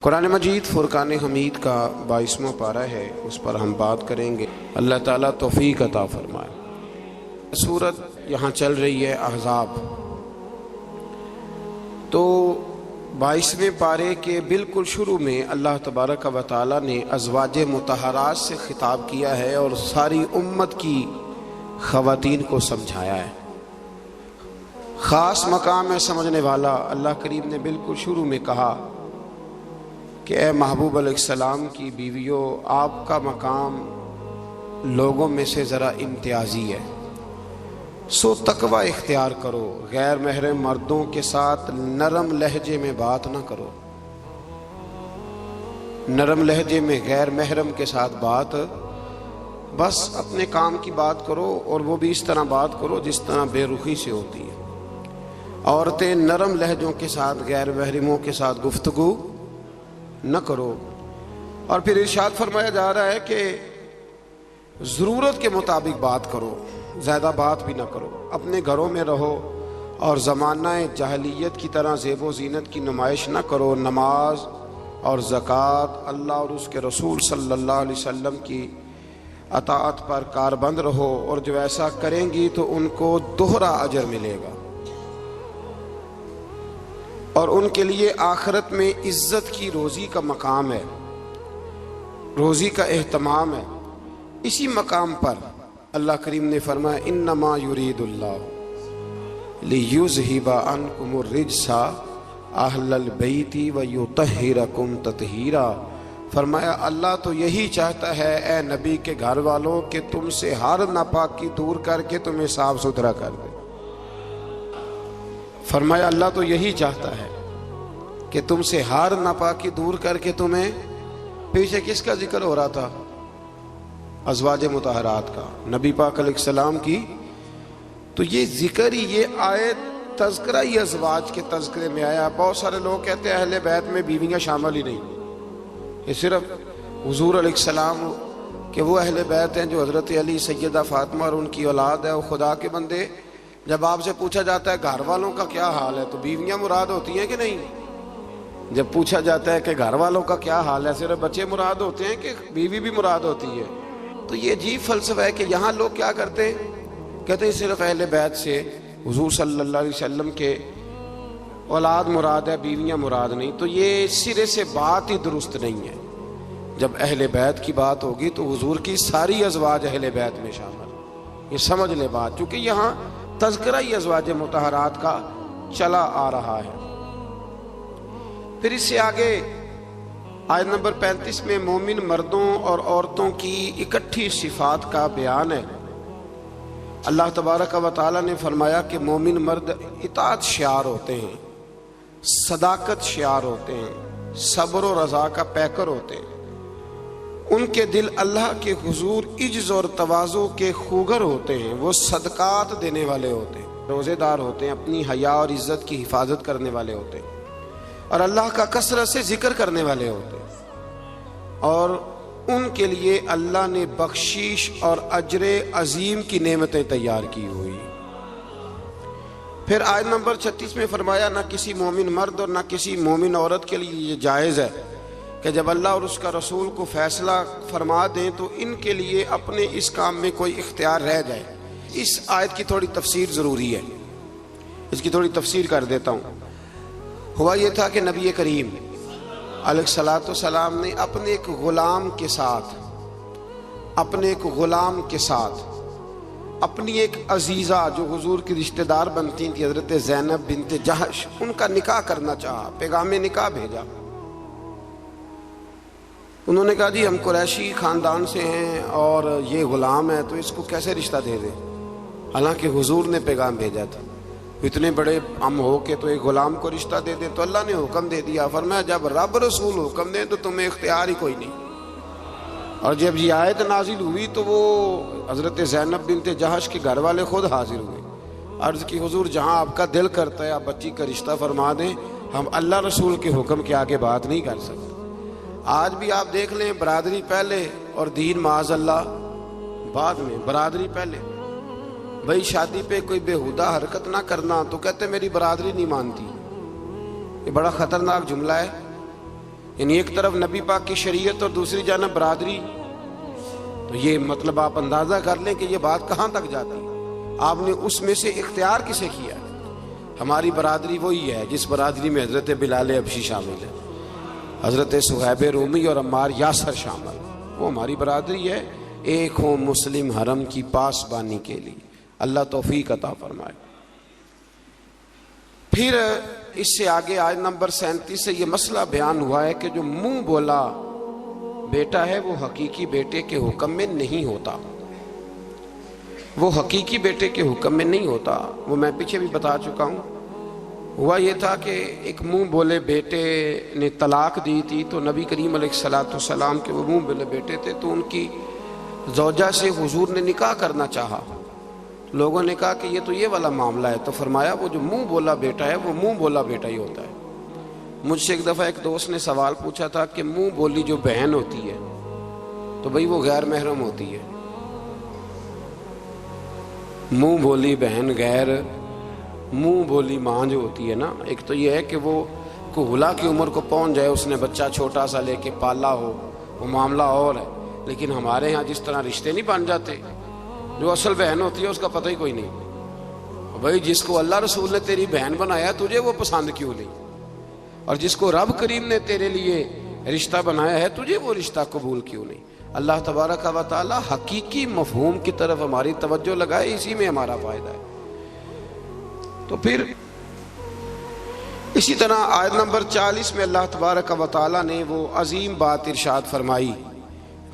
قرآن مجید فرقان حمید کا 22واں پارہ ہے، اس پر ہم بات کریں گے۔ اللہ تعالیٰ توفیق عطا فرمائے۔ سورت یہاں چل رہی ہے احزاب، تو 22ویں پارے کے بالکل شروع میں اللہ تبارک و تعالیٰ نے ازواج مطہرات سے خطاب کیا ہے اور ساری امت کی خواتین کو سمجھایا ہے۔ خاص مقام ہے سمجھنے والا۔ اللہ کریم نے بالکل شروع میں کہا کہ اے محبوب علیہ السلام کی بیویوں، آپ کا مقام لوگوں میں سے ذرا امتیازی ہے، سو تقوی اختیار کرو، غیر محرم مردوں کے ساتھ نرم لہجے میں بات نہ کرو۔ نرم لہجے میں غیر محرم کے ساتھ بات، بس اپنے کام کی بات کرو، اور وہ بھی اس طرح بات کرو جس طرح بے رخی سے ہوتی ہے۔ عورتیں نرم لہجوں کے ساتھ غیر محرموں کے ساتھ گفتگو نہ کرو۔ اور پھر ارشاد فرمایا جا رہا ہے کہ ضرورت کے مطابق بات کرو، زیادہ بات بھی نہ کرو، اپنے گھروں میں رہو اور زمانہ جاہلیت کی طرح زیب و زینت کی نمائش نہ کرو۔ نماز اور زکوٰۃ، اللہ اور اس کے رسول صلی اللہ علیہ وسلم کی اطاعت پر کاربند رہو، اور جو ایسا کریں گی تو ان کو دوہرا اجر ملے گا، اور ان کے لیے آخرت میں عزت کی روزی کا مقام ہے، روزی کا اہتمام ہے۔ اسی مقام پر اللہ کریم نے فرمایا انما یرید اللہ لیذہب عنکم الرجس اہل البیت ویطہرکم تطہیرا۔ فرمایا اللہ تو یہی چاہتا ہے اے نبی کے گھر والوں کہ تم سے ہر ناپاکی دور کر کے تمہیں صاف ستھرا کر دے۔ فرمایا اللہ تو یہی چاہتا ہے کہ تم سے ہر ناپاکی دور کر کے تمہیں، پیچھے کس کا ذکر ہو رہا تھا؟ ازواج مطہرات کا، نبی پاک علیہ السلام کی۔ تو یہ ذکر ہی، یہ آیت تذکرہ ہی ازواج کے تذکرے میں آیا۔ بہت سارے لوگ کہتے ہیں اہل بیت میں بیویاں شامل ہی نہیں، یہ صرف حضور علیہ السلام کہ وہ اہل بیت ہیں جو حضرت علی، سیدہ فاطمہ اور ان کی اولاد ہے۔ وہ خدا کے بندے، جب آپ سے پوچھا جاتا ہے گھر والوں کا کیا حال ہے تو بیویاں مراد ہوتی ہیں کہ نہیں؟ جب پوچھا جاتا ہے کہ گھر والوں کا کیا حال ہے، صرف بچے مراد ہوتے ہیں کہ بیوی بھی مراد ہوتی ہے؟ تو یہ عجیب فلسفہ ہے کہ یہاں لوگ کیا کرتے ہیں، کہتے ہیں صرف اہل بیت سے حضور صلی اللہ علیہ وسلم کے اولاد مراد ہے، بیویاں مراد نہیں۔ تو یہ سرے سے بات ہی درست نہیں ہے۔ جب اہل بیت کی بات ہوگی تو حضور کی ساری ازواج اہل بیت میں شامل، یہ سمجھ لے بات، چونکہ یہاں تذکرہ ہی ازواج مطہرات کا چلا آ رہا ہے۔ پھر اس سے آگے آیت نمبر 35 میں مومن مردوں اور عورتوں کی اکٹھی صفات کا بیان ہے۔ اللہ تبارک و تعالیٰ نے فرمایا کہ مومن مرد اطاعت شعار ہوتے ہیں، صداقت شعار ہوتے ہیں، صبر و رضا کا پیکر ہوتے ہیں۔ ان کے دل اللہ کے حضور عجز اور تواضع کے خوگر ہوتے ہیں۔ وہ صدقات دینے والے ہوتے ہیں، روزے دار ہوتے ہیں، اپنی حیا اور عزت کی حفاظت کرنے والے ہوتے ہیں، اور اللہ کا کثرت سے ذکر کرنے والے ہوتے ہیں، اور ان کے لیے اللہ نے بخشش اور اجر عظیم کی نعمتیں تیار کی ہوئی۔ پھر آیت نمبر 36 میں فرمایا نہ کسی مومن مرد اور نہ کسی مومن عورت کے لیے یہ جائز ہے کہ جب اللہ اور اس کا رسول کو فیصلہ فرما دیں تو ان کے لیے اپنے اس کام میں کوئی اختیار رہ جائے۔ اس آیت کی تھوڑی تفسیر ضروری ہے، اس کی تھوڑی تفسیر کر دیتا ہوں۔ ہوا یہ تھا کہ نبی کریم علیہ الصلاۃ والسلام نے اپنے ایک غلام کے ساتھ، اپنی ایک عزیزہ جو حضور کی رشتہ دار بنتی تھی، حضرت زینب بنت جہش، ان کا نکاح کرنا چاہا، پیغام نکاح بھیجا۔ انہوں نے کہا جی ہم قریشی خاندان سے ہیں اور یہ غلام ہے، تو اس کو کیسے رشتہ دے دیں؟ حالانکہ حضور نے پیغام بھیجا تھا، اتنے بڑے ہم ہو کے تو ایک غلام کو رشتہ دے دیں؟ تو اللہ نے حکم دے دیا، فرمایا جب رب رسول حکم دیں تو تمہیں اختیار ہی کوئی نہیں۔ اور جب یہ آیت نازل ہوئی تو وہ حضرت زینب بنت جہش کے گھر والے خود حاضر ہوئے، عرض کی حضور جہاں آپ کا دل کرتا ہے آپ بچی کا رشتہ فرما دیں، ہم اللہ رسول کے حکم کے آگے بات نہیں کر سکتے۔ آج بھی آپ دیکھ لیں، برادری پہلے اور دین معاذ اللہ بعد میں۔ برادری پہلے، بھائی شادی پہ کوئی بےہودہ حرکت نہ کرنا تو کہتے میری برادری نہیں مانتی۔ یہ بڑا خطرناک جملہ ہے، یعنی ایک طرف نبی پاک کی شریعت اور دوسری جانب برادری، تو یہ مطلب آپ اندازہ کر لیں کہ یہ بات کہاں تک جاتی ہے۔ آپ نے اس میں سے اختیار کسے کیا؟ ہماری برادری وہی ہے جس برادری میں حضرت بلال حبشی شامل ہے، حضرت صہیب رومی اور عمار یاسر شامل، وہ ہماری برادری ہے، ایک ہوں مسلم حرم کی پاسبانی کے لیے۔ اللہ توفیق عطا فرمائے۔ پھر اس سے آگے آیت نمبر 37 سے یہ مسئلہ بیان ہوا ہے کہ جو منہ بولا بیٹا ہے وہ حقیقی بیٹے کے حکم میں نہیں ہوتا، وہ حقیقی بیٹے کے حکم میں نہیں ہوتا۔ وہ میں پیچھے بھی بتا چکا ہوں۔ ہوا یہ تھا کہ ایک منہ بولے بیٹے نے طلاق دی تھی، تو نبی کریم علیہ السلام کے وہ منہ بولے بیٹے تھے، تو ان کی زوجہ سے حضور نے نکاح کرنا چاہا۔ لوگوں نے کہا کہ یہ تو یہ والا معاملہ ہے، تو فرمایا وہ جو منہ بولا بیٹا ہے وہ منہ بولا بیٹا ہی ہوتا ہے۔ مجھ سے ایک دفعہ ایک دوست نے سوال پوچھا تھا کہ منہ بولی جو بہن ہوتی ہے تو بھئی وہ غیر محرم ہوتی ہے، منہ بولی بہن غیر، منہ بولی ماں جو ہوتی ہے نا، ایک تو یہ ہے کہ وہ کہولا کی عمر کو پہنچ جائے، اس نے بچہ چھوٹا سا لے کے پالا ہو، وہ معاملہ اور ہے۔ لیکن ہمارے ہاں جس طرح رشتے نہیں بن جاتے، جو اصل بہن ہوتی ہے اس کا پتہ ہی کوئی نہیں۔ بھائی جس کو اللہ رسول نے تیری بہن بنایا تجھے وہ پسند کیوں نہیں، اور جس کو رب کریم نے تیرے لیے رشتہ بنایا ہے تجھے وہ رشتہ قبول کیوں نہیں۔ اللہ تبارک و تعالی حقیقی مفہوم کی طرف ہماری توجہ لگائے، اسی میں ہمارا فائدہ ہے۔ تو پھر اسی طرح آیت نمبر 40 میں اللہ تبارک و تعالی نے وہ عظیم بات ارشاد فرمائی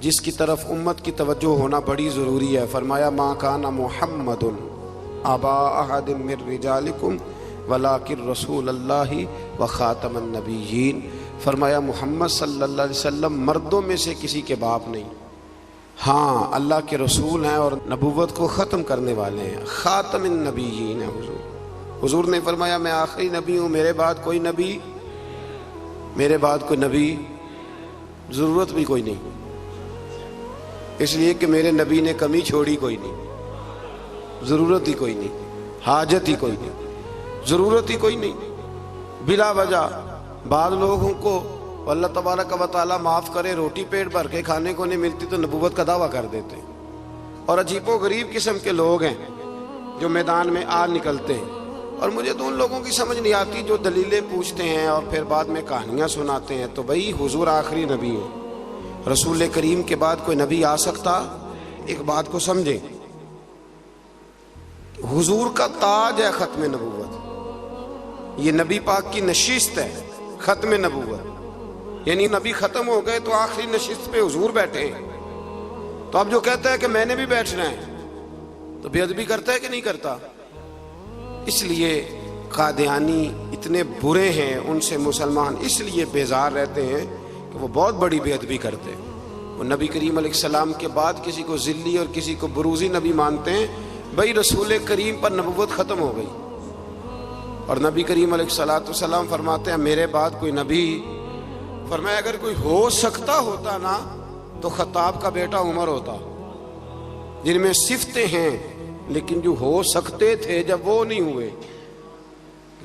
جس کی طرف امت کی توجہ ہونا بڑی ضروری ہے۔ فرمایا ما کان محمد ابا احد من رجالکم ولکن رسول اللہ وخاتم النبیین۔ فرمایا محمد صلی اللہ علیہ وسلم مردوں میں سے کسی کے باپ نہیں، ہاں اللہ کے رسول ہیں اور نبوت کو ختم کرنے والے ہیں، خاتم النبیین ہیں حضور نے فرمایا میں آخری نبی ہوں، میرے بعد کوئی نبی ضرورت بھی کوئی نہیں، اس لیے کہ میرے نبی نے کمی چھوڑی کوئی نہیں، ضرورت ہی کوئی نہیں، حاجت ہی کوئی نہیں، ضرورت ہی کوئی نہیں۔ بلا وجہ بعض لوگوں کو اللہ تبارک و تعالیٰ معاف کرے روٹی پیٹ بھر کے کھانے کو نہیں ملتی تو نبوت کا دعویٰ کر دیتے ہیں، اور عجیب و غریب قسم کے لوگ ہیں جو میدان میں آ نکلتے ہیں، اور مجھے تو ان لوگوں کی سمجھ نہیں آتی جو دلیلیں پوچھتے ہیں اور پھر بعد میں کہانیاں سناتے ہیں۔ تو بھئی حضور آخری نبی ہیں، رسول کریم کے بعد کوئی نبی آ سکتا؟ ایک بات کو سمجھیں، حضور کا تاج ہے ختم نبوت، یہ نبی پاک کی نشست ہے ختم نبوت، یعنی نبی ختم ہو گئے تو آخری نشست پہ حضور بیٹھے ہیں۔ تو اب جو کہتا ہے کہ میں نے بھی بیٹھنا ہے تو بے ادبی کرتا ہے کہ نہیں کرتا؟ اس لیے قادیانی اتنے برے ہیں، ان سے مسلمان اس لیے بیزار رہتے ہیں کہ وہ بہت بڑی بے ادبی کرتے ہیں۔ وہ نبی کریم علیہ السلام کے بعد کسی کو ذلی اور کسی کو بروزی نبی مانتے ہیں۔ بھائی رسول کریم پر نبوت ختم ہو گئی، اور نبی کریم علیہ السلام فرماتے ہیں میرے بعد کوئی نبی، فرمایا اگر کوئی ہو سکتا ہوتا نا تو خطاب کا بیٹا عمر ہوتا، جن میں صفتیں ہیں لیکن جو ہو سکتے تھے جب وہ نہیں ہوئے۔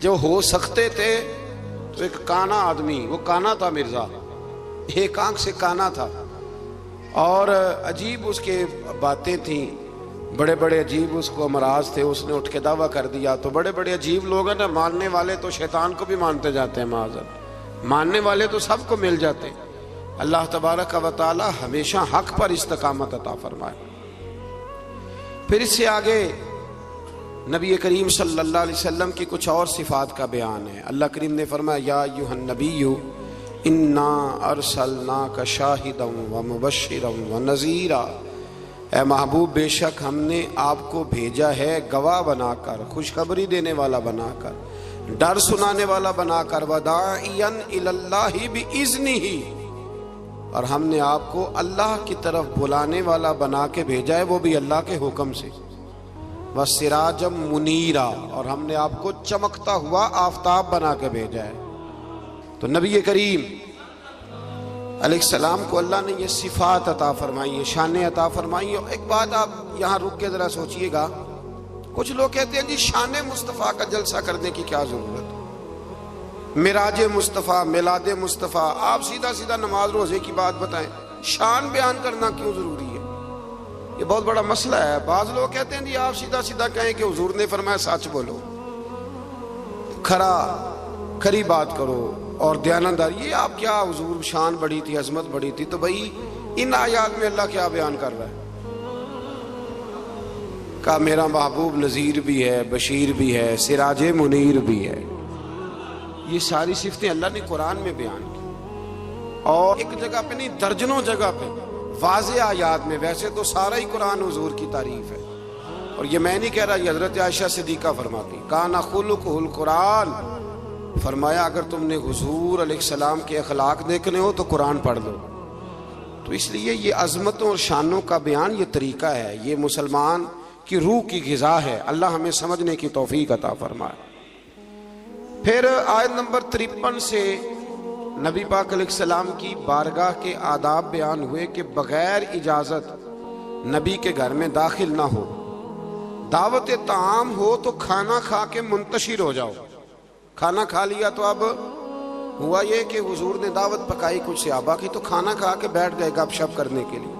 جو ہو سکتے تھے تو ایک کانا آدمی، وہ کانا تھا مرزا، ایک آنکھ سے کانا تھا، اور عجیب اس کے باتیں تھیں، بڑے بڑے عجیب اس کو امراض تھے، اس نے اٹھ کے دعویٰ کر دیا۔ تو بڑے بڑے عجیب لوگ ہیں نا، ماننے والے تو شیطان کو بھی مانتے جاتے ہیں، معاذ، ماننے والے تو سب کو مل جاتے ہیں۔ اللہ تبارک و تعالی ہمیشہ حق پر استقامت عطا فرمائے۔ پھر اس سے آگے نبی کریم صلی اللہ علیہ وسلم کی کچھ اور صفات کا بیان ہے۔ اللہ کریم نے فرمایا یا ایھا النبی انا ارسلناک شاہدا ومبشرا ونذیرا، اے محبوب بے شک ہم نے آپ کو بھیجا ہے گواہ بنا کر، خوشخبری دینے والا بنا کر، ڈر سنانے والا بنا کر، وداعیا الی اللہ باذنہ، اور ہم نے آپ کو اللہ کی طرف بلانے والا بنا کے بھیجا ہے، وہ بھی اللہ کے حکم سے، وسراجا منیرا، اور ہم نے آپ کو چمکتا ہوا آفتاب بنا کے بھیجا ہے۔ تو نبی کریم علیہ السلام کو اللہ نے یہ صفات عطا فرمائی ہیں، شانیں عطا فرمائی ہیں۔ ایک بات آپ یہاں رک کے ذرا سوچئے گا، کچھ لوگ کہتے ہیں جی شان مصطفیٰ کا جلسہ کرنے کی کیا ضرورت؟ معراج مصطفیٰ، میلاد مصطفیٰ، آپ سیدھا سیدھا نماز روزے کی بات بتائیں، شان بیان کرنا کیوں ضروری ہے؟ یہ بہت بڑا مسئلہ ہے۔ بعض لوگ کہتے ہیں جی آپ سیدھا سیدھا کہیں کہ حضور نے فرمایا، سچ بولو، کھری بات کرو اور دیانتدار۔ یہ آپ کیا، حضور شان بڑی تھی، عظمت بڑی تھی، تو بھائی ان آیات میں اللہ کیا بیان کر رہا ہے؟ کہا میرا محبوب نذیر بھی ہے، بشیر بھی ہے، سراج منیر بھی ہے۔ یہ ساری صفتیں اللہ نے قرآن میں بیان کی، اور ایک جگہ پہ نہیں، درجنوں جگہ پہ واضح آیات میں۔ ویسے تو سارا ہی قرآن حضور کی تعریف ہے، اور یہ میں نہیں کہہ رہا، یہ حضرت عائشہ صدیقہ فرماتی، کان خلقہ القرآن، فرمایا اگر تم نے حضور علیہ السلام کے اخلاق دیکھنے ہو تو قرآن پڑھ لو۔ تو اس لیے یہ عظمتوں اور شانوں کا بیان یہ طریقہ ہے، یہ مسلمان کی روح کی غذا ہے۔ اللہ ہمیں سمجھنے کی توفیق عطا فرمائے۔ پھر آیت نمبر 53 سے نبی پاک علیہ السلام کی بارگاہ کے آداب بیان ہوئے کہ بغیر اجازت نبی کے گھر میں داخل نہ ہو، دعوت طعام ہو تو کھانا کھا کے منتشر ہو جاؤ۔ کھانا کھا لیا تو اب ہوا یہ کہ حضور نے دعوت پکائی کچھ صحابہ کی، تو کھانا کھا کے بیٹھ گئے گپ شپ کرنے کے لیے۔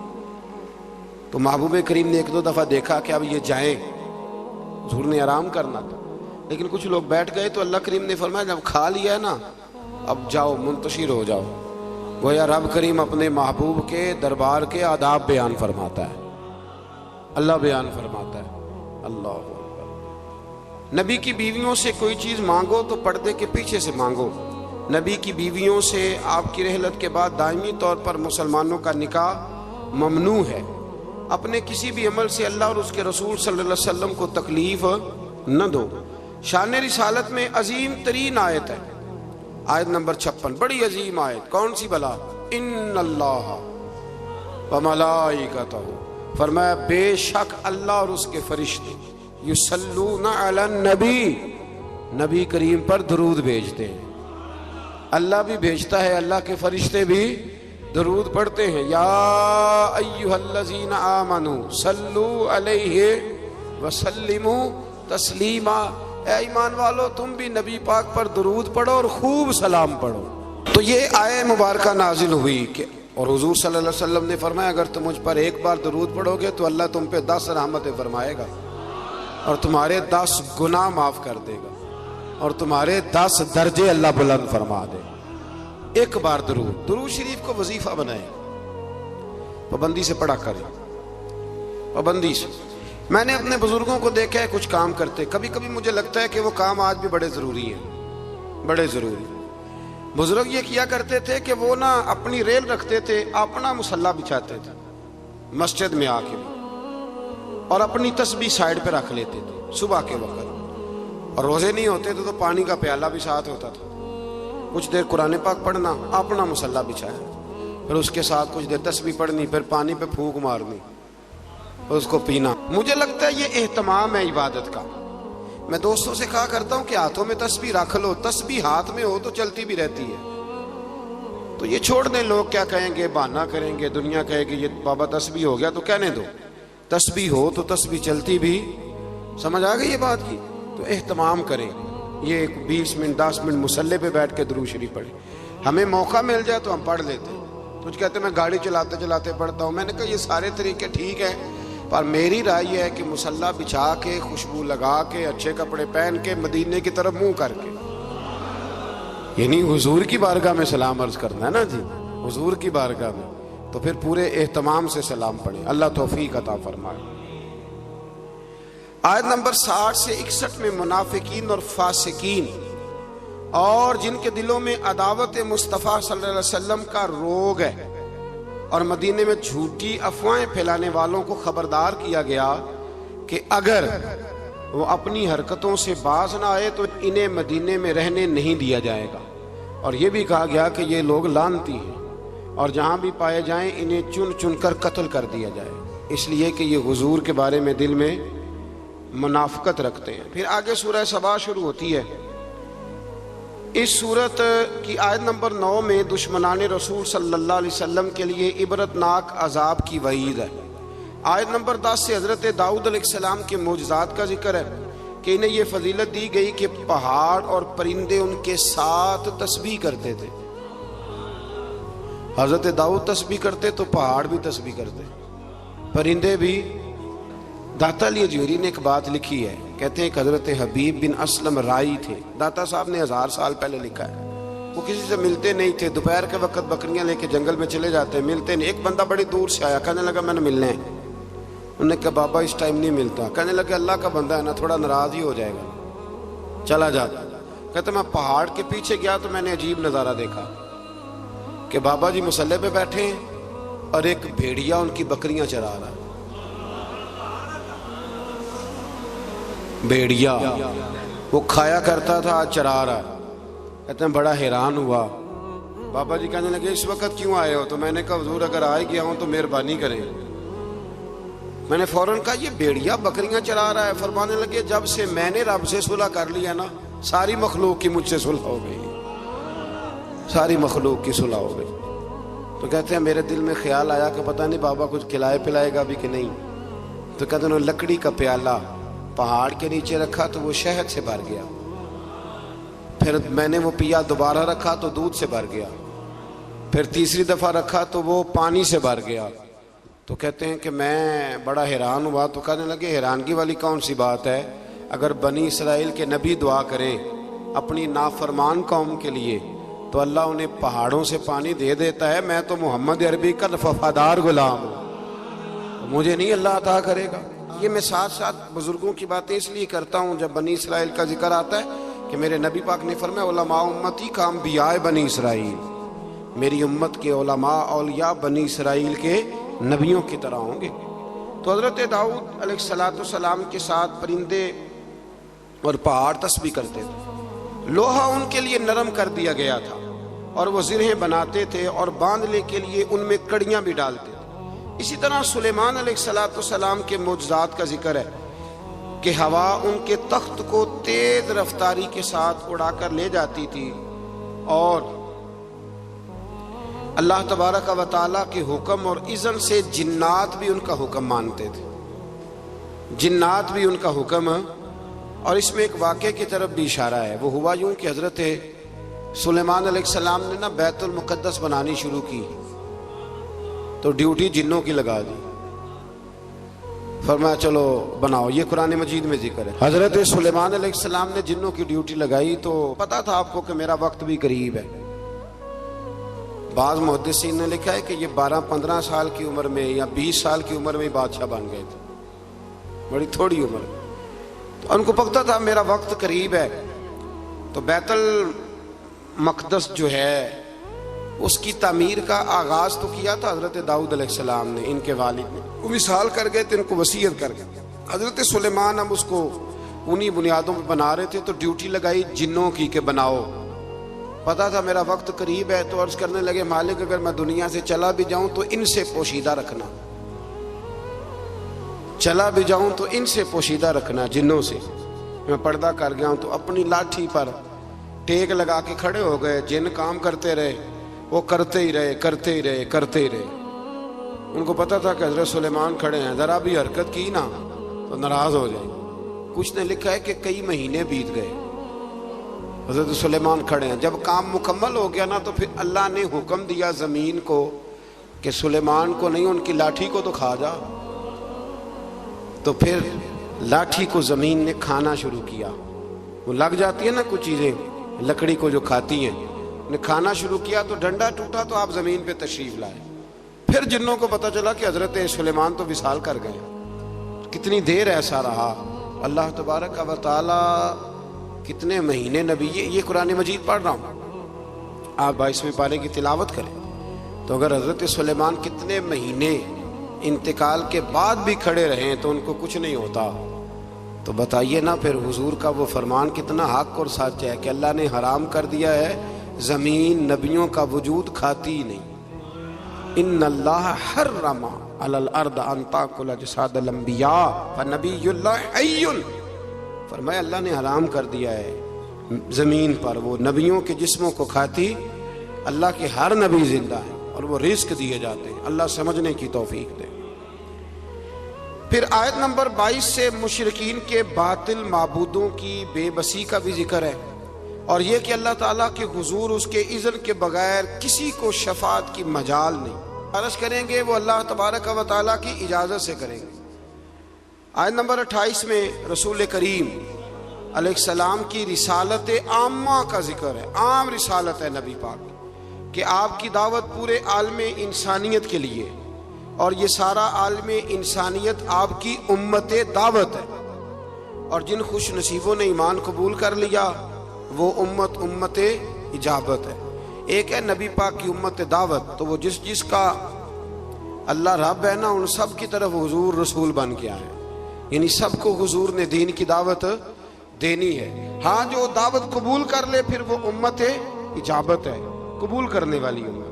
تو محبوب کریم نے ایک دو دفعہ دیکھا کہ اب یہ جائیں، حضور نے آرام کرنا تھا، لیکن کچھ لوگ بیٹھ گئے، تو اللہ کریم نے فرمایا جب کھا لیا ہے نا اب جاؤ، منتشر ہو جاؤ۔ گویا رب کریم اپنے محبوب کے دربار کے آداب بیان فرماتا ہے، اللہ بیان فرماتا ہے۔ اللہ اکبر۔ نبی کی بیویوں سے کوئی چیز مانگو تو پردے کے پیچھے سے مانگو۔ نبی کی بیویوں سے آپ کی رحلت کے بعد دائمی طور پر مسلمانوں کا نکاح ممنوع ہے۔ اپنے کسی بھی عمل سے اللہ اور اس کے رسول صلی اللہ علیہ وسلم کو تکلیف نہ دو۔ شان رسالت میں عظیم ترین آیت ہے، آیت نمبر 56، بڑی عظیم آیت۔ کون سی بلا؟ ان اللہ وملائکتہ، فرمایا بے شک اللہ اور اس کے فرشتے یصلون علی النبی، نبی کریم پر درود بھیجتے ہیں۔ اللہ بھی بھیجتا ہے، اللہ کے فرشتے بھی درود پڑھتے ہیں۔ یا ایھا الذین آمنوا صلوا علیہ وسلموا تسلیما، اے ایمان والو تم بھی نبی پاک پر درود پڑھو اور خوب سلام پڑھو۔ تو یہ آیہ مبارکہ نازل ہوئی کہ، اور حضور صلی اللہ علیہ وسلم نے فرمایا اگر تم مجھ پر ایک بار درود پڑھو گے تو اللہ تم پہ 10 رحمتیں فرمائے گا، اور تمہارے 10 گناہ معاف کر دے گا، اور تمہارے 10 درجے اللہ بلند فرما دے گا۔ ایک بار درود شریف کو وظیفہ بنائے، پابندی سے پڑھا کریں، پابندی سے۔ میں نے اپنے بزرگوں کو دیکھا ہے کچھ کام کرتے، کبھی کبھی مجھے لگتا ہے کہ وہ کام آج بھی بڑے ضروری ہیں، بڑے ضروری۔ بزرگ یہ کیا کرتے تھے کہ وہ نا اپنی ریل رکھتے تھے، اپنا مصلی بچھاتے تھے مسجد میں آ کے، اور اپنی تسبیح سائیڈ پہ رکھ لیتے تھے صبح کے وقت، اور روزے نہیں ہوتے تھے تو پانی کا پیالہ بھی ساتھ ہوتا تھا۔ کچھ دیر قرآن پاک پڑھنا، اپنا مصلی بچھایا، پھر اس کے ساتھ کچھ دیر تسبیح پڑھنی، پھر پانی پہ پھونک مارنی، اس کو پینا۔ مجھے لگتا ہے یہ اہتمام ہے عبادت کا۔ میں دوستوں سے کہا کرتا ہوں کہ ہاتھوں میں تسبیح رکھ لو، تسبیح ہاتھ میں ہو تو چلتی بھی رہتی ہے۔ تو یہ چھوڑ دیں، لوگ کیا کہیں گے، بہانہ کریں گے، دنیا کہے گی یہ بابا تسبیح ہو گیا، تو کہنے دو، تسبیح ہو تو تسبیح چلتی بھی۔ سمجھ آ گئی یہ بات کی؟ تو اہتمام کریں، یہ 20 منٹ 10 منٹ مصلی پہ بیٹھ کے درود شریف پڑھیں۔ ہمیں موقع مل جائے تو ہم پڑھ لیتے ہیں۔ کچھ کہتے ہیں میں گاڑی چلاتے چلاتے پڑھتا ہوں، میں نے کہا یہ سارے طریقے ٹھیک ہیں، پر میری رائے یہ ہے کہ مصلی بچھا کے، خوشبو لگا کے، اچھے کپڑے پہن کے، مدینے کی طرف منہ کر کے، یعنی حضور کی بارگاہ میں سلام عرض کرنا ہے نا جی، حضور کی بارگاہ میں، تو پھر پورے اہتمام سے سلام پڑھیں۔ اللہ توفیق عطا فرمائے۔ آیت نمبر 60 سے 61 میں منافقین اور فاسقین اور جن کے دلوں میں عداوت مصطفیٰ صلی اللہ علیہ وسلم کا روگ ہے، اور مدینے میں جھوٹی افواہیں پھیلانے والوں کو خبردار کیا گیا کہ اگر وہ اپنی حرکتوں سے باز نہ آئے تو انہیں مدینے میں رہنے نہیں دیا جائے گا، اور یہ بھی کہا گیا کہ یہ لوگ لعنتی ہیں، اور جہاں بھی پائے جائیں انہیں چن چن کر قتل کر دیا جائے، اس لیے کہ یہ حضور کے بارے میں دل میں منافقت رکھتے ہیں۔ پھر آگے سورہ سبا شروع ہوتی ہے۔ اس سورت کی آیت نمبر 9 میں دشمنان رسول صلی اللہ علیہ وسلم کے لیے عبرتناک عذاب کی وعید ہے۔ آیت نمبر 10 سے حضرت داؤد علیہ السلام کے معجزات کا ذکر ہے۔ کہ انہیں یہ فضیلت دی گئی کہ پہاڑ اور پرندے ان کے ساتھ تسبیح کرتے تھے. حضرت داؤد تسبیح کرتے تو پہاڑ بھی تسبیح کرتے, پرندے بھی. داتا علی اجویری نے ایک بات لکھی ہے, کہتے ہیں کہ حضرت حبیب بن اسلم رائی تھے. داتا صاحب نے 1000 سال پہلے لکھا ہے. وہ کسی سے ملتے نہیں تھے, دوپہر کے وقت بکریاں لے کے جنگل میں چلے جاتے, ملتے نہیں. ایک بندہ بڑی دور سے آیا, کہنے لگا میں نے ملنا ہے. انہوں نے کہا بابا اس ٹائم نہیں ملتا. کہنے لگا اللہ کا بندہ ہے نا, تھوڑا ناراض ہی ہو جائے گا, چلا جاتا. کہتے میں پہاڑ کے پیچھے گیا تو میں نے عجیب نظارہ دیکھا کہ بابا جی مصلی پہ بیٹھے ہیں اور ایک بھیڑیا ان کی بکریاں چرا رہا ہے. بھیڑیا وہ کھایا کرتا تھا, آج چرا رہا ہے. کہتے ہیں بڑا حیران ہوا. بابا جی کہنے لگے اس وقت کیوں آئے ہو؟ تو میں نے کہا حضور اگر آئے گیا ہوں تو مہربانی کریں. میں نے فوراً کہا یہ بھیڑیا بکریاں چرا رہا ہے. فرمانے لگے جب سے میں نے رب سے صلح کر لیا نا, ساری مخلوق کی مجھ سے صلح ہو گئی, ساری مخلوق کی صلح ہو گئی. تو کہتے ہیں میرے دل میں خیال آیا کہ پتہ نہیں بابا کچھ کھلائے پلائے گا بھی کہ نہیں. تو کہتے ہیں لکڑی کا پیالہ پہاڑ کے نیچے رکھا تو وہ شہد سے بھر گیا. پھر میں نے وہ پیا, دوبارہ رکھا تو دودھ سے بھر گیا. پھر تیسری دفعہ رکھا تو وہ پانی سے بھر گیا. تو کہتے ہیں کہ میں بڑا حیران ہوا. تو کہنے لگے حیرانگی والی کون سی بات ہے؟ اگر بنی اسرائیل کے نبی دعا کریں اپنی نافرمان قوم کے لیے تو اللہ انہیں پہاڑوں سے پانی دے دیتا ہے. میں تو محمد عربی کا وفادار غلام ہوں, مجھے نہیں اللہ عطا کرے گا. یہ میں ساتھ ساتھ بزرگوں کی باتیں اس لیے کرتا ہوں جب بنی اسرائیل کا ذکر آتا ہے کہ میرے نبی پاک نے فرمایا علماء امتی کا انبیاء بنی اسرائیل, میری امت کے علماء اولیاء بنی اسرائیل کے نبیوں کی طرح ہوں گے. تو حضرت داؤد علیہ السلام کے ساتھ پرندے اور پہاڑ تسبیح کرتے تھے. لوہا ان کے لیے نرم کر دیا گیا تھا اور وہ زرہیں بناتے تھے اور باندھنے کے لیے ان میں کڑیاں بھی ڈالتے تھے. اسی طرح سلیمان علیہ السلام کے معجزات کا ذکر ہے کہ ہوا ان کے تخت کو تیز رفتاری کے ساتھ اڑا کر لے جاتی تھی اور اللہ تبارک و تعالیٰ کے حکم اور اذن سے جنات بھی ان کا حکم مانتے تھے, جنات بھی ان کا حکم. اور اس میں ایک واقعے کی طرف بھی اشارہ ہے. وہ ہوا یوں کہ حضرت سلیمان علیہ السلام نے نا بیت المقدس بنانی شروع کی تو ڈیوٹی جنوں کی لگا دی. فرمایا چلو بناؤ. یہ قرآن مجید میں ذکر ہے. حضرت سلیمان علیہ السلام نے جنوں کی ڈیوٹی لگائی تو پتا تھا آپ کو کہ میرا وقت بھی قریب ہے. بعض محدثین نے لکھا ہے کہ یہ 12-15 سال کی عمر میں یا 20 سال کی عمر میں بادشاہ بن گئے تھے, بڑی تھوڑی عمر. تو ان کو پتا تھا میرا وقت قریب ہے. تو بیت المقدس جو ہے اس کی تعمیر کا آغاز تو کیا تھا حضرت داؤد علیہ السلام نے, ان کے والد نے. وہ وصال کر گئے تھے, ان کو وصیت کر گئے. حضرت سلیمان ہم اس کو انہی بنیادوں پہ بنا رہے تھے تو ڈیوٹی لگائی جنوں کی کہ بناؤ. پتا تھا میرا وقت قریب ہے تو عرض کرنے لگے مالک اگر میں دنیا سے چلا بھی جاؤں تو ان سے پوشیدہ رکھنا, چلا بھی جاؤں تو ان سے پوشیدہ رکھنا, جنوں سے. میں پردہ کر گیا ہوں. تو اپنی لاٹھی پر ٹیک لگا کے کھڑے ہو گئے. جن کام کرتے رہے, وہ کرتے ہی رہے, کرتے ہی رہے, کرتے ہی رہے. ان کو پتا تھا کہ حضرت سلیمان کھڑے ہیں, ذرا بھی حرکت کی نا تو ناراض ہو جائے. کچھ نے لکھا ہے کہ کئی مہینے بیت گئے, حضرت سلیمان کھڑے ہیں. جب کام مکمل ہو گیا نا تو پھر اللہ نے حکم دیا زمین کو کہ سلیمان کو نہیں, ان کی لاٹھی کو تو کھا جا. تو پھر لاٹھی کو زمین نے کھانا شروع کیا. وہ لگ جاتی ہے نا کچھ چیزیں لکڑی کو جو کھاتی ہیں, نے کھانا شروع کیا تو ڈنڈا ٹوٹا تو آپ زمین پہ تشریف لائے. پھر جنوں کو پتا چلا کہ حضرت سلیمان تو وصال کر گئے. کتنی دیر ایسا رہا. اللہ تبارک و تعالی کتنے مہینے نبی, یہ قرآن مجید پڑھ رہا ہوں, آپ 22ویں پارے کی تلاوت کریں تو اگر حضرت سلیمان کتنے مہینے انتقال کے بعد بھی کھڑے رہیں تو ان کو کچھ نہیں ہوتا, تو بتائیے نا پھر حضور کا وہ فرمان کتنا حق اور سچ ہے کہ اللہ نے حرام کر دیا ہے زمین نبیوں کا وجود کھاتی ہی نہیں. ان اللہ حرم علی الارض ان تاکل اجساد الانبیاء فنبی اللہ حی. فرمایا اللہ نے حرام کر دیا ہے زمین پر وہ نبیوں کے جسموں کو کھاتی. اللہ کے ہر نبی زندہ ہے اور وہ رزق دیے جاتے ہیں. اللہ سمجھنے کی توفیق دے. پھر آیت نمبر 22 سے مشرکین کے باطل معبودوں کی بے بسی کا بھی ذکر ہے، اور یہ کہ اللہ تعالیٰ کے حضور اس کے اذن کے بغیر کسی کو شفاعت کی مجال نہیں، عرض کریں گے وہ اللہ تبارک و تعالیٰ کی اجازت سے کریں گے۔ آیت نمبر 28 میں رسول کریم علیہ السلام کی رسالت عامہ کا ذکر ہے، عام رسالت ہے نبی پاک کہ آپ کی دعوت پورے عالم انسانیت کے لیے، اور یہ سارا عالم انسانیت آپ کی امت دعوت ہے، اور جن خوش نصیبوں نے ایمان قبول کر لیا وہ امت اجابت ہے۔ ایک ہے نبی پاک کی امت دعوت، تو وہ جس کا اللہ رب ہے نا، ان سب کی طرف حضور رسول بن کے آئے، یعنی سب کو حضور نے دین کی دعوت دینی ہے۔ ہاں جو دعوت قبول کر لے پھر وہ امت اجابت ہے، قبول کرنے والی امت۔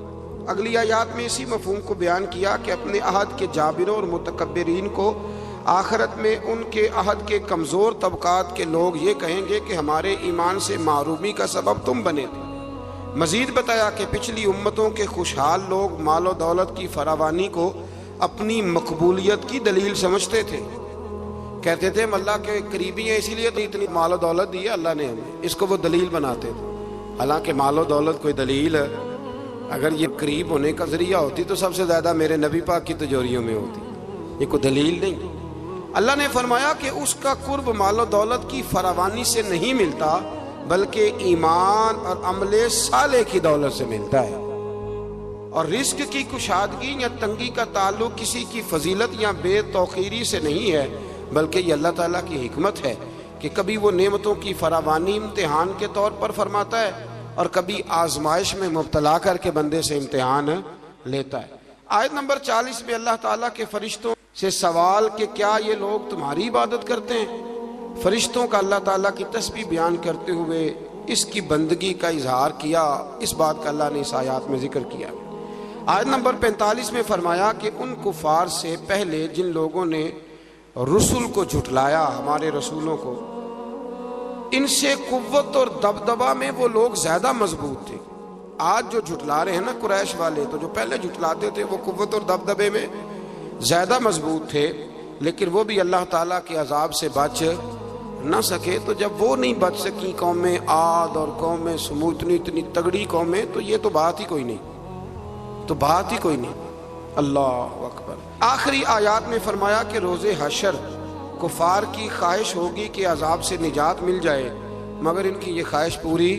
اگلی آیات میں اسی مفہوم کو بیان کیا کہ اپنے عہد کے جابروں اور متکبرین کو آخرت میں ان کے عہد کے کمزور طبقات کے لوگ یہ کہیں گے کہ ہمارے ایمان سے محرومی کا سبب تم بنے تھے۔ مزید بتایا کہ پچھلی امتوں کے خوشحال لوگ مال و دولت کی فراوانی کو اپنی مقبولیت کی دلیل سمجھتے تھے، کہتے تھے ہم اللہ کے قریبی ہیں اسی لیے تو اتنی مال و دولت دی ہے اللہ نے ہمیں، اس کو وہ دلیل بناتے تھے۔ حالانکہ مال و دولت کوئی دلیل اگر یہ قریب ہونے کا ذریعہ ہوتی تو سب سے زیادہ میرے نبی پاک کی تجوریوں میں ہوتی، یہ کوئی دلیل نہیں۔ اللہ نے فرمایا کہ اس کا قرب مال و دولت کی فراوانی سے نہیں ملتا بلکہ ایمان اور عمل صالح کی دولت سے ملتا ہے، اور رزق کی کشادگی یا تنگی کا تعلق کسی کی فضیلت یا بے توقیری سے نہیں ہے، بلکہ یہ اللہ تعالیٰ کی حکمت ہے کہ کبھی وہ نعمتوں کی فراوانی امتحان کے طور پر فرماتا ہے اور کبھی آزمائش میں مبتلا کر کے بندے سے امتحان لیتا ہے۔ آیت نمبر 40 میں اللہ تعالیٰ کے فرشتوں سے سوال کہ کیا یہ لوگ تمہاری عبادت کرتے ہیں؟ فرشتوں کا اللہ تعالیٰ کی تسبیح بیان کرتے ہوئے اس کی بندگی کا اظہار کیا، اس بات کا اللہ نے اس آیات میں ذکر کیا۔ آیت نمبر 45 میں فرمایا کہ ان کفار سے پہلے جن لوگوں نے رسول کو جھٹلایا، ہمارے رسولوں کو، ان سے قوت اور دبدبہ میں وہ لوگ زیادہ مضبوط تھے۔ آج جو جھٹلا رہے ہیں نا قریش والے، تو جو پہلے جھٹلاتے تھے وہ قوت اور دبدبے میں زیادہ مضبوط تھے، لیکن وہ بھی اللہ تعالیٰ کے عذاب سے بچ نہ سکے۔ تو جب وہ نہیں بچ سکی قومیں عاد اور قومیں سمود، اتنی تگڑی قومیں، تو یہ تو بات ہی کوئی نہیں، تو بات ہی کوئی نہیں۔ اللہ اکبر۔ آخری آیات میں فرمایا کہ روز حشر کفار کی خواہش ہوگی کہ عذاب سے نجات مل جائے، مگر ان کی یہ خواہش پوری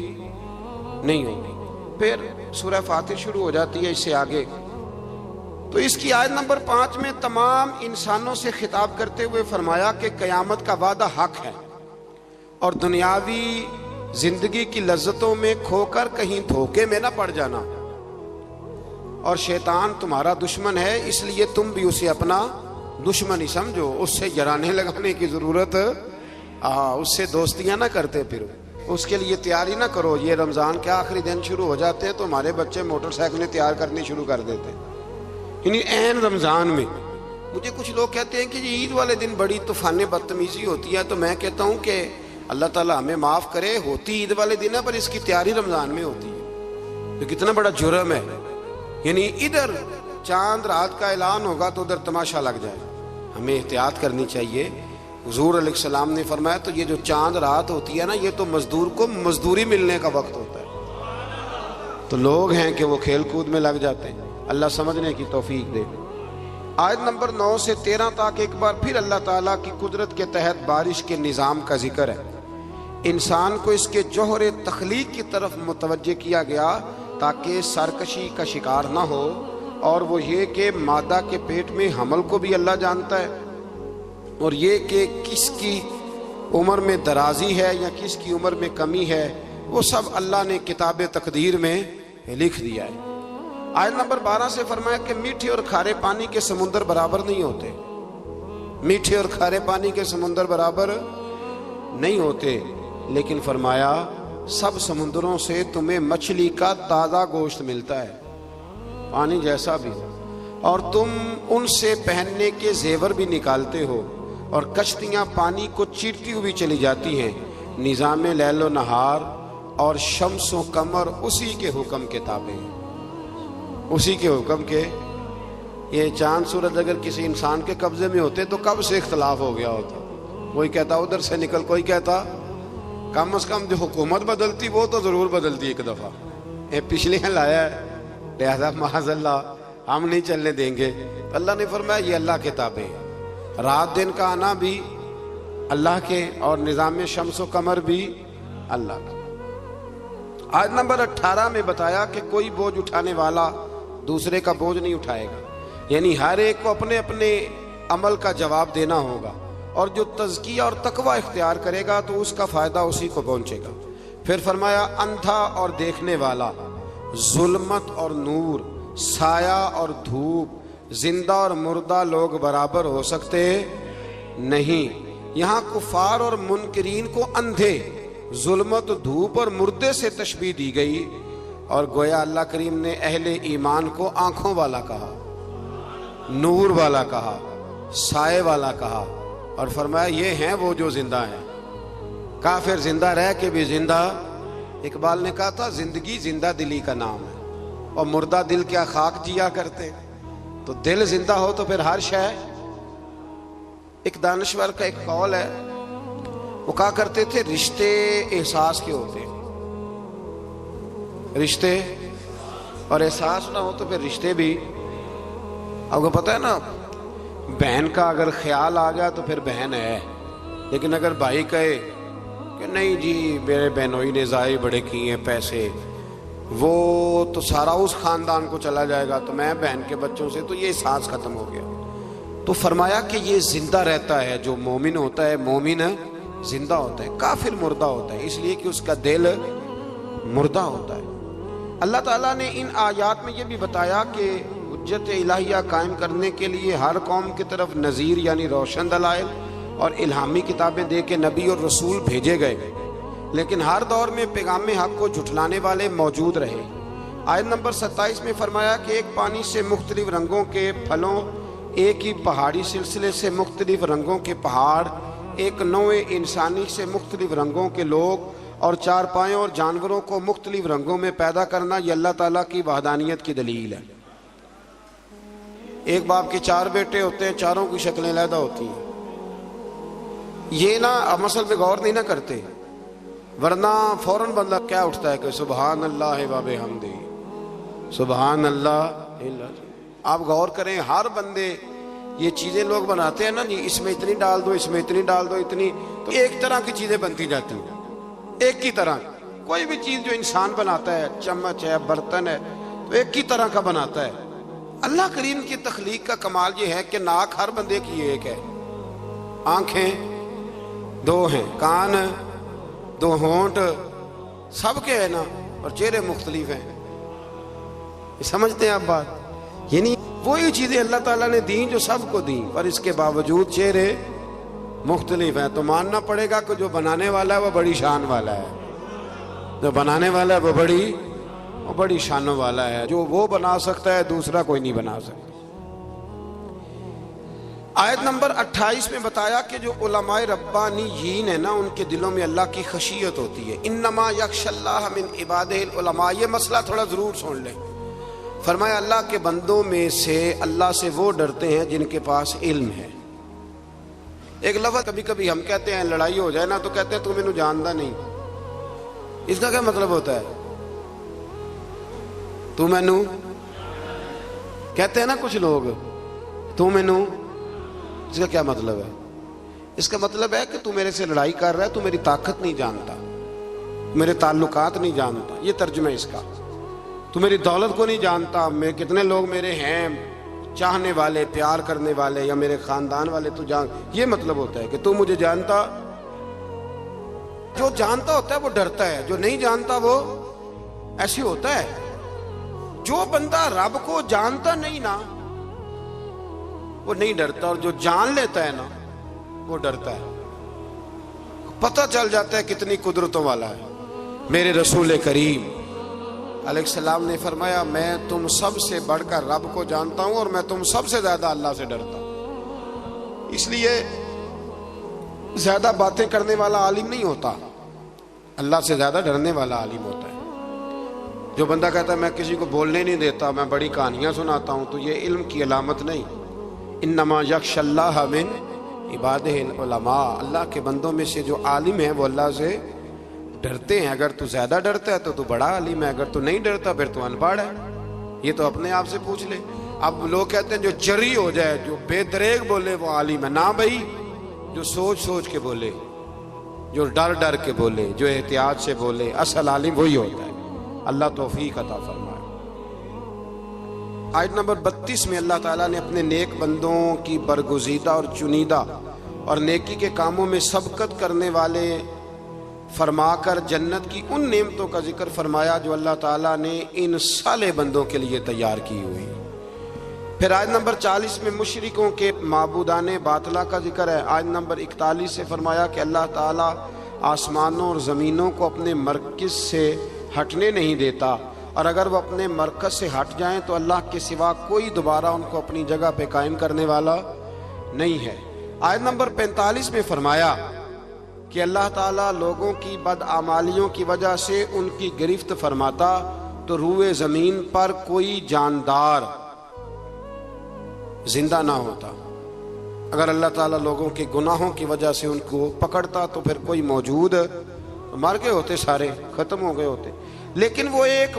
نہیں ہوگی۔ پھر سورہ فاتر شروع ہو جاتی ہے اس سے آگے، تو اس کی آیت نمبر 5 میں تمام انسانوں سے خطاب کرتے ہوئے فرمایا کہ قیامت کا وعدہ حق ہے، اور دنیاوی زندگی کی لذتوں میں کھو کر کہیں دھوکے میں نہ پڑ جانا، اور شیطان تمہارا دشمن ہے، اس لیے تم بھی اسے اپنا دشمن ہی سمجھو، اس سے جرانے لگانے کی ضرورت، اس سے دوستیاں نہ کرتے پھر اس کے لیے تیاری نہ کرو۔ یہ رمضان کے آخری دن شروع ہو جاتے ہیں تو ہمارے بچے موٹر سائیکلیں تیار کرنی شروع کر دیتے ہیں، یعنی عین رمضان میں۔ مجھے کچھ لوگ کہتے ہیں کہ یہ عید والے دن بڑی طوفان بدتمیزی ہوتی ہے، تو میں کہتا ہوں کہ اللہ تعالیٰ ہمیں معاف کرے، ہوتی عید والے دن ہے پر اس کی تیاری رمضان میں ہوتی ہے، تو کتنا بڑا جرم ہے۔ یعنی ادھر چاند رات کا اعلان ہوگا تو ادھر تماشا لگ جائے، ہمیں احتیاط کرنی چاہیے۔ حضور علیہ السلام نے فرمایا تو یہ جو چاند رات ہوتی ہے نا، یہ تو مزدور کو مزدوری ملنے کا وقت ہوتا ہے، تو لوگ ہیں کہ وہ کھیل کود میں لگ جاتے ہیں۔ اللہ سمجھنے کی توفیق دے۔ آیت نمبر 9 سے 13 تک ایک بار پھر اللہ تعالیٰ کی قدرت کے تحت بارش کے نظام کا ذکر ہے۔ انسان کو اس کے جوہر تخلیق کی طرف متوجہ کیا گیا تاکہ سرکشی کا شکار نہ ہو، اور وہ یہ کہ مادہ کے پیٹ میں حمل کو بھی اللہ جانتا ہے، اور یہ کہ کس کی عمر میں درازی ہے یا کس کی عمر میں کمی ہے، وہ سب اللہ نے کتاب تقدیر میں لکھ دیا ہے۔ آیت نمبر 12 سے فرمایا کہ میٹھے اور کھارے پانی کے سمندر برابر نہیں ہوتے، میٹھے اور کھارے پانی کے سمندر برابر نہیں ہوتے، لیکن فرمایا سب سمندروں سے تمہیں مچھلی کا تازہ گوشت ملتا ہے، پانی جیسا بھی، اور تم ان سے پہننے کے زیور بھی نکالتے ہو، اور کشتیاں پانی کو چیرتی ہوئی چلی جاتی ہیں۔ نظام لیل و نہار اور شمس و قمر اسی کے حکم کے تابع ہیں، اسی کے حکم کے یہ چاند سورج اگر کسی انسان کے قبضے میں ہوتے تو کب سے اختلاف ہو گیا ہوتا. کوئی کہتا ادھر سے نکل, کوئی کہتا کم از کم جو حکومت بدلتی وہ تو ضرور بدلتی ایک دفعہ. یہ پچھلے لایا ہے, لہذا معاذ اللہ ہم نہیں چلنے دیں گے. اللہ نے فرمایا یہ اللہ کے تابع ہے. رات دن کا آنا بھی اللہ کے, اور نظام شمس و قمر بھی اللہ کا. آیت نمبر 18 میں بتایا کہ کوئی بوجھ اٹھانے والا دوسرے کا بوجھ نہیں اٹھائے گا, یعنی ہر ایک کو اپنے اپنے عمل کا جواب دینا ہوگا, اور جو تزکیہ اور تقوی اختیار کرے گا تو اس کا فائدہ اسی کو پہنچے گا. پھر فرمایا اندھا اور دیکھنے والا, ظلمت اور نور, سایہ اور دھوپ, زندہ اور مردہ لوگ برابر ہو سکتے نہیں. یہاں کفار اور منکرین کو اندھے, ظلمت, دھوپ اور مردے سے تشبیہ دی گئی, اور گویا اللہ کریم نے اہل ایمان کو آنکھوں والا کہا, نور والا کہا, سائے والا کہا, اور فرمایا یہ ہیں وہ جو زندہ ہیں. کافر زندہ رہ کے بھی زندہ. اقبال نے کہا تھا زندگی زندہ دلی کا نام ہے, اور مردہ دل کیا خاک جیا کرتے. تو دل زندہ ہو تو پھر ہر شے. ایک دانشور کا ایک قول ہے, وہ کہا کرتے تھے رشتے احساس کے ہوتے ہیں, رشتے اور احساس نہ ہو تو پھر رشتے بھی. آپ کو پتہ ہے نا, بہن کا اگر خیال آ گیا تو پھر بہن ہے, لیکن اگر بھائی کہے کہ نہیں جی میرے بہنوئی نے ضائع بڑے کیے ہیں پیسے, وہ تو سارا اس خاندان کو چلا جائے گا, تو میں بہن کے بچوں سے, تو یہ احساس ختم ہو گیا. تو فرمایا کہ یہ زندہ رہتا ہے, جو مومن ہوتا ہے مومن زندہ ہوتا ہے, کافر مردہ ہوتا ہے, اس لیے کہ اس کا دل مردہ ہوتا ہے. اللہ تعالیٰ نے ان آیات میں یہ بھی بتایا کہ حجت الہیہ قائم کرنے کے لیے ہر قوم کی طرف نذیر یعنی روشن دلائل اور الہامی کتابیں دے کے نبی اور رسول بھیجے گئے, لیکن ہر دور میں پیغام حق کو جھٹلانے والے موجود رہے. آیت نمبر 27 میں فرمایا کہ ایک پانی سے مختلف رنگوں کے پھلوں, ایک ہی پہاڑی سلسلے سے مختلف رنگوں کے پہاڑ, ایک نوع انسانی سے مختلف رنگوں کے لوگ, اور چار پایوں اور جانوروں کو مختلف رنگوں میں پیدا کرنا, یہ اللہ تعالیٰ کی وحدانیت کی دلیل ہے. ایک باپ کے 4 بیٹے ہوتے ہیں, چاروں کی شکلیں علیحدہ ہوتی ہیں. یہ نا مسئلے پہ غور نہیں نہ کرتے, ورنہ فوراً بندہ کیا اٹھتا ہے کہ سبحان اللہ و بحمدہ, سبحان اللہ. آپ غور کریں, ہر بندے یہ چیزیں لوگ بناتے ہیں نا جی, اس میں اتنی ڈال دو, اس میں اتنی ڈال دو, اتنی, تو ایک طرح کی چیزیں بنتی جاتی ہیں, ایک کی طرح. کوئی بھی چیز جو انسان بناتا ہے, چمچ ہے, برتن ہے, تو ایک کی طرح کا بناتا ہے. اللہ کریم کی تخلیق کا کمال یہ ہے کہ ناک ہر بندے کی ایک ہے, آنکھیں 2 ہیں, کان 2, ہونٹ سب کے ہیں نا, اور چہرے مختلف ہیں. سمجھتے ہیں آپ بات؟ یعنی وہی چیزیں اللہ تعالیٰ نے دیں جو سب کو دیں, پر اس کے باوجود چہرے مختلف ہیں. تو ماننا پڑے گا کہ جو بنانے والا ہے وہ بڑی شان والا ہے, جو بنانے والا ہے وہ بڑی شانوں والا ہے. جو وہ بنا سکتا ہے دوسرا کوئی نہیں بنا سکتا. آیت نمبر 28 میں بتایا کہ جو علماء ربانیین ہیں نا, ان کے دلوں میں اللہ کی خشیت ہوتی ہے. انما یخشی اللہ من عبادہ العلماء. یہ مسئلہ تھوڑا ضرور سن لیں. فرمایا اللہ کے بندوں میں سے اللہ سے وہ ڈرتے ہیں جن کے پاس علم ہے. ایک لفظ کبھی کبھی ہم کہتے ہیں, لڑائی ہو جائے نا تو کہتے ہیں تو مینوں جاندا نہیں. اس کا کیا مطلب ہوتا ہے؟ تو مینوں کہتے ہیں نا کچھ لوگ, تو مینوں, اس کا کیا مطلب ہے؟ اس کا مطلب ہے کہ تو میرے سے لڑائی کر رہا ہے, تو میری طاقت نہیں جانتا, میرے تعلقات نہیں جانتا. یہ ترجمہ اس کا. تو میری دولت کو نہیں جانتا, میں کتنے لوگ میرے ہیں چاہنے والے, پیار کرنے والے, یا میرے خاندان والے, تو جان. یہ مطلب ہوتا ہے کہ تو مجھے جانتا. جو جانتا ہوتا ہے وہ ڈرتا ہے, جو نہیں جانتا وہ ایسے ہوتا ہے. جو بندہ رب کو جانتا نہیں نا وہ نہیں ڈرتا, اور جو جان لیتا ہے نا وہ ڈرتا ہے. پتہ چل جاتا ہے کتنی قدرتوں والا ہے. میرے رسول کریم علیہ السلام نے فرمایا میں تم سب سے بڑھ کر رب کو جانتا ہوں, اور میں تم سب سے زیادہ اللہ سے ڈرتا ہوں. اس لیے زیادہ باتیں کرنے والا عالم نہیں ہوتا, اللہ سے زیادہ ڈرنے والا عالم ہوتا ہے. جو بندہ کہتا ہے میں کسی کو بولنے نہیں دیتا، میں بڑی کہانیاں سناتا ہوں، تو یہ علم کی علامت نہیں۔ انما یخش اللہ من عبادہ العلماء، اللہ کے بندوں میں سے جو عالم ہیں وہ اللہ سے ڈرتے ہیں۔ اگر تو زیادہ ڈرتا ہے تو تو بڑا عالم ہے، اگر تو نہیں ڈرتا پھر تو ان پڑھ ہے۔ یہ تو اپنے آپ سے پوچھ لے۔ اب لوگ کہتے ہیں جو جری ہو جائے، جو بے دریغ بولے وہ عالم ہے۔ نہ بھائی، جو سوچ سوچ کے بولے، جو ڈر ڈر کے بولے، جو احتیاط سے بولے، اصل عالم وہی ہوتا ہے۔ اللہ توفیق عطا فرمائے۔ آیت نمبر 32 میں اللہ تعالیٰ نے اپنے نیک بندوں کی برگزیدہ اور چنیدہ اور نیکی کے کاموں میں سبقت کرنے والے فرما کر جنت کی ان نعمتوں کا ذکر فرمایا جو اللہ تعالیٰ نے ان صالح بندوں کے لیے تیار کی ہوئی۔ پھر آیت نمبر 40 میں مشرکوں کے معبودان باطلہ کا ذکر ہے۔ آیت نمبر 41 سے فرمایا کہ اللہ تعالیٰ آسمانوں اور زمینوں کو اپنے مرکز سے ہٹنے نہیں دیتا، اور اگر وہ اپنے مرکز سے ہٹ جائیں تو اللہ کے سوا کوئی دوبارہ ان کو اپنی جگہ پہ قائم کرنے والا نہیں ہے۔ آیت نمبر 45 میں فرمایا کہ اللہ تعالیٰ لوگوں کی بدعمالیوں کی وجہ سے ان کی گرفت فرماتا تو روئے زمین پر کوئی جاندار زندہ نہ ہوتا۔ اگر اللہ تعالیٰ لوگوں کے گناہوں کی وجہ سے ان کو پکڑتا تو پھر کوئی موجود مر گئے ہوتے، سارے ختم ہو گئے ہوتے۔ لیکن وہ ایک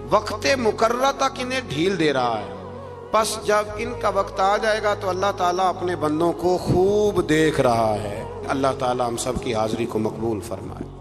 وقت مقررہ تک انہیں ڈھیل دے رہا ہے، پس جب ان کا وقت آ جائے گا تو اللہ تعالیٰ اپنے بندوں کو خوب دیکھ رہا ہے۔ اللہ تعالیٰ ہم سب کی حاضری کو مقبول فرمائے۔